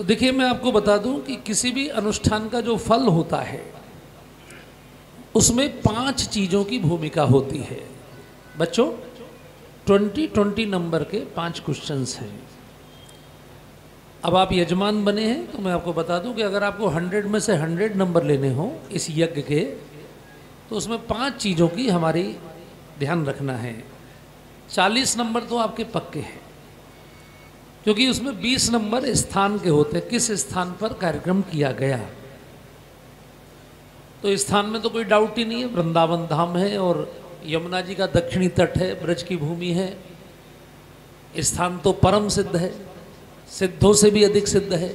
तो देखिए, मैं आपको बता दूं कि किसी भी अनुष्ठान का जो फल होता है उसमें 5 चीज़ों की भूमिका होती है। बच्चों, 20 नंबर के 5 क्वेश्चंस हैं। अब आप यजमान बने हैं तो मैं आपको बता दूं कि अगर आपको 100 में से 100 नंबर लेने हो इस यज्ञ के, तो उसमें 5 चीज़ों की हमारी ध्यान रखना है। 40 नंबर तो आपके पक्के हैं, क्योंकि उसमें 20 नंबर स्थान के होते हैं, किस स्थान पर कार्यक्रम किया गया। तो स्थान में तो कोई डाउट ही नहीं है, वृंदावन धाम है और यमुना जी का दक्षिणी तट है, ब्रज की भूमि है। स्थान तो परम सिद्ध है, सिद्धों से भी अधिक सिद्ध है।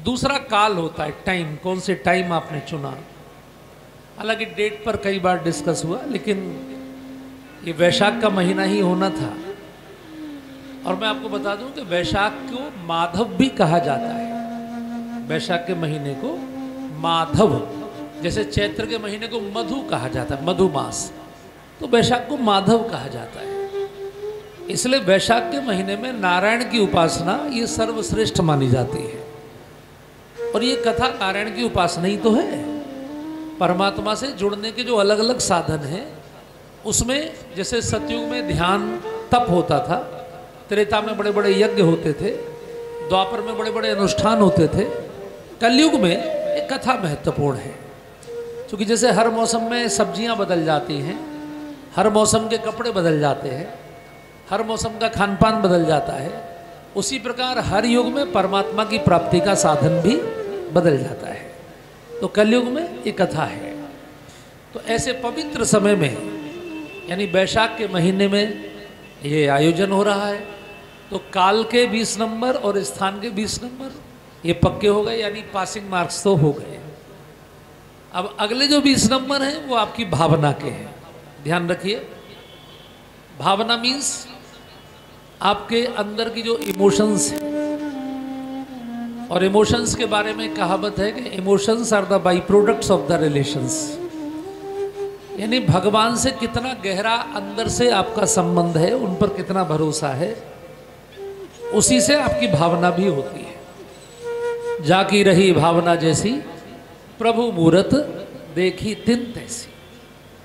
दूसरा काल होता है, टाइम, कौन से टाइम आपने चुना। हालांकि डेट पर कई बार डिस्कस हुआ, लेकिन ये वैशाख का महीना ही होना था। और मैं आपको बता दूं कि वैशाख को माधव भी कहा जाता है। वैशाख के महीने को माधव, जैसे चैत्र के महीने को मधु कहा जाता है, मधुमास, तो वैशाख को माधव कहा जाता है। इसलिए वैशाख के महीने में नारायण की उपासना ये सर्वश्रेष्ठ मानी जाती है। और ये कथा नारायण की उपासना ही तो है। परमात्मा से जुड़ने के जो अलग अलग साधन हैं, उसमें जैसे सतयुग में ध्यान तप होता था, त्रेता में बड़े बड़े यज्ञ होते थे, द्वापर में बड़े बड़े अनुष्ठान होते थे, कलयुग में एक कथा महत्वपूर्ण है। क्योंकि जैसे हर मौसम में सब्जियां बदल जाती हैं, हर मौसम के कपड़े बदल जाते हैं, हर मौसम का खान पान बदल जाता है, उसी प्रकार हर युग में परमात्मा की प्राप्ति का साधन भी बदल जाता है। तो कलयुग में एक कथा है। तो ऐसे पवित्र समय में, यानी वैशाख के महीने में ये आयोजन हो रहा है। तो काल के 20 नंबर और स्थान के 20 नंबर ये पक्के हो गए, यानी पासिंग मार्क्स तो हो गए। अब अगले जो 20 नंबर हैं वो आपकी भावना के हैं। ध्यान रखिए, भावना मीन्स आपके अंदर की जो इमोशंस हैं। और इमोशंस के बारे में कहावत है कि emotions are the by products of the relations. यानी भगवान से कितना गहरा अंदर से आपका संबंध है, उन पर कितना भरोसा है, उसी से आपकी भावना भी होती है। जाकी रही भावना जैसी, प्रभु मूरत देखी तिन तैसी।